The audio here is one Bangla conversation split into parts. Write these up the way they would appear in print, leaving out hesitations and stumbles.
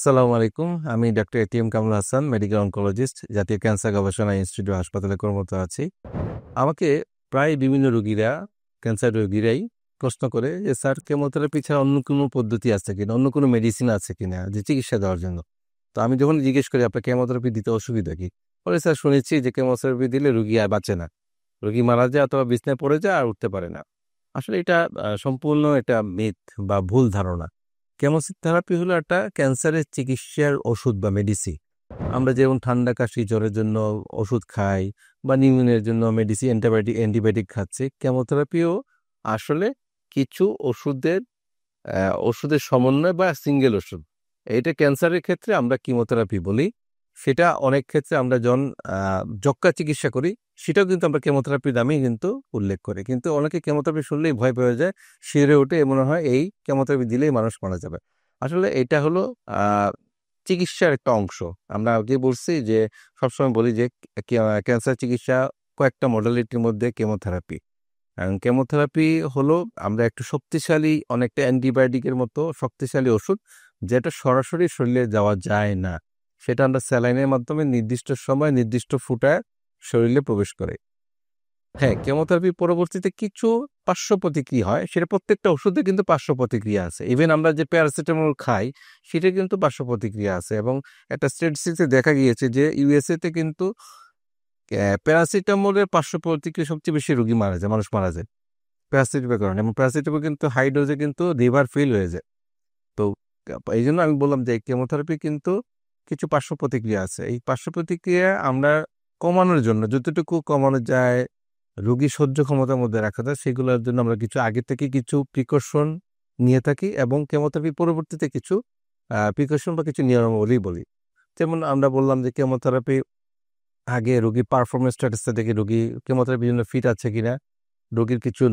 আসসালামু আলাইকুম। আমি doctor ATM Kamrul Hasan, medical oncologist, জাতীয় ক্যান্সার গবেষণা ইনস্টিটিউট হাসপাতালে কর্মরত আছি। আমাকে প্রায় বিভিন্ন রোগীরা, ক্যান্সার রোগীরাই প্রশ্ন করে যে, "স্যার, কেমোথেরাপি ছাড়া অন্য কোনো পদ্ধতি আছে কিনা? অন্য কোনো মেডিসিন আছে কিনা যে চিকিৎসা দেওয়ার জন্য?" তো আমি যখন জিজ্ঞেস করি, "আপনার কেমোথেরাপি দিতে অসুবিধা কি?" বলে, "স্যার, শুনেছি যে কেমোথেরাপি দিলে রোগী আর বাঁচে না। রোগী মারা যায় অথবা বিছানায় পড়ে যায় আর উঠতে পারে না।" আসলে এটা সম্পূর্ণ এটা মিথ বা ভুল ধারণা। কেমোথেরাপি হলো একটা ক্যান্সারের চিকিৎসার ওষুধ বা মেডিসিন। আমরা যেমন ঠান্ডা, কাশি, জ্বরের জন্য ওষুধ খাই বা নিউমোনিয়ার জন্য মেডিসিন, অ্যান্টিবায়োটিক খাচ্ছি। কেমোথেরাপিও আসলে কিছু ওষুধের সমন্বয় বা সিঙ্গেল ওষুধ। এইটা ক্যান্সারের ক্ষেত্রে আমরা কিমোথেরাপি বলি। সেটা অনেক ক্ষেত্রে আমরা যখন যক্ষ্মা চিকিৎসা করি, সেটাও কিন্তু আমরা কেমোথেরাপির নামেই কিন্তু উল্লেখ করি। কিন্তু অনেকে কেমোথেরাপি শুনলেই ভয় পেয়ে যায়, শিউরে ওঠে, মনে হয় এই কেমোথেরাপি দিলেই মানুষ মারা যাবে। আসলে এটা হলো আ চিকিৎসার একটা অংশ। আমরা আগেই বলছি যে সবসময় বলি যে ক্যান্সার চিকিৎসা কয়েকটা মডালিটির মধ্যে কেমোথেরাপি। কেমোথেরাপি হলো আমরা একটু শক্তিশালী, অনেকটা অ্যান্টিবায়োটিকের মতো শক্তিশালী ওষুধ, যেটা সরাসরি শরীরে যাওয়া যায় না। সেটা আমরা স্যালাইনের মাধ্যমে নির্দিষ্ট সময় নির্দিষ্ট ফুটায় শরীরে প্রবেশ করে। হ্যাঁ, কেমোথেরাপি পরবর্তীতে কিছু পার্শ্ব প্রতিক্রিয়া হয়। সেটা প্রত্যেকটা ওষুধে কিন্তু পার্শ্ব প্রতিক্রিয়া আছে। ইভেন আমরা যে প্যারাসিটামল খাই, সেটা কিন্তু পার্শ্ব প্রতিক্রিয়া আছে এবং একটা স্ট্যাটিস্টিক্সে দেখা গিয়েছে যে ইউএসএ তে কিন্তু প্যারাসিটামলের পার্শ্ব প্রতিক্রিয়া সবচেয়ে বেশি রোগী মারা যায়, মানুষ মারা যায় প্যারাসিটামলের কারণে। এবং প্যারাসিটামল কিন্তু হাই ডোজে কিন্তু লিভার ফেল হয়ে যায়। তো এইজন্য আমি বললাম যে কেমোথেরাপি কিন্তু কিছু পার্শ্ব প্রতিক্রিয়া আছে। এই পার্শ্ব প্রতিক্রিয়া আমরা কমানোর জন্য যতটুকু কমানো যায়, রোগী সহ্য ক্ষমতার মধ্যে রাখা যায়, সেগুলোর জন্য আমরা কিছু আগে থেকে কিছু প্রিকশন নিয়ে থাকি এবং কেমোথেরাপি পরবর্তীতে কিছু প্রিকশন বা কিছু নিয়মাবলী বলি। যেমন আমরা বললাম যে কেমোথেরাপি আগে রোগীর পারফরম্যান্স স্ট্যাটাসটা দেখি, রোগী কেমোথেরাপির জন্য ফিট আছে কিনা। রোগীর কিছু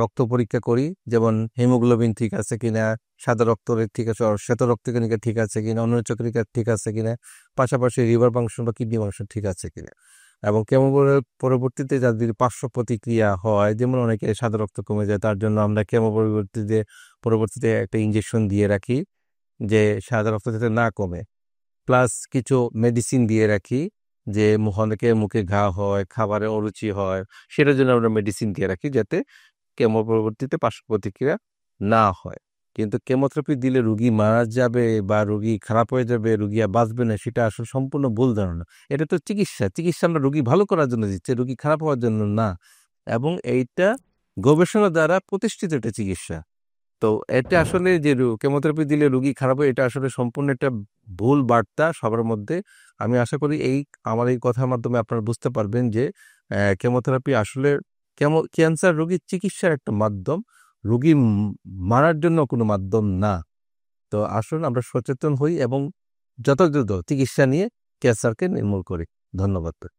রক্ত পরীক্ষা করি, যেমন হিমোগ্লোবিন ঠিক আছে কিনা, সাদা রক্তের ঠিক আছে, শ্বেত রক্তকণিকা ঠিক আছে কিনা, অনুচক্রিকা ঠিক আছে কিনা, পাশাপাশি লিভার ফাংশন বা কিডনি ফাংশন ঠিক আছে কিনা। এবং কেমো পরবর্তীতে যাদের পার্শ্ব প্রতিক্রিয়া হয়, যেমন অনেকে সাদা রক্ত কমে যায়, তার জন্য আমরা কেমো পরবর্তীতে একটা ইনজেকশন দিয়ে রাখি যে সাদা রক্ত যাতে না কমে। প্লাস কিছু মেডিসিন দিয়ে রাখি যে অনেকে মুখে ঘা হয়, খাবারে অরুচি হয়, সেটার জন্য আমরা মেডিসিন দিয়ে রাখি যাতে কেমো পরবর্তীতে পার্শ্ব প্রতিক্রিয়া না হয়। কিন্তু কেমোথেরাপি দিলে রোগী মারা যাবে বা রোগী খারাপ হয়ে যাবে, রোগী আর বাঁচবে না, সেটা আসলে সম্পূর্ণ ভুল ধারণা। এটা তো চিকিৎসা আমরা রোগী ভালো করার জন্য দিচ্ছি, রোগী খারাপ হওয়ার জন্য না। এবং এইটা গবেষণা দ্বারা প্রতিষ্ঠিত একটা চিকিৎসা। তো এটা আসলে যে কেমোথেরাপি দিলে রোগী খারাপ হয়, এটা আসলে সম্পূর্ণ একটা ভুল বার্তা সবার মধ্যে। আমি আশা করি আমার এই কথার মাধ্যমে আপনারা বুঝতে পারবেন যে কেমোথেরাপি আসলে ক্যান্সার রোগীর চিকিৎসার একটা মাধ্যম, রোগী মারার জন্য কোনো মাধ্যম না। তো আসুন আমরা সচেতন হই এবং যথাযথ চিকিৎসা নিয়ে ক্যান্সারকে নির্মূল করি। ধন্যবাদ।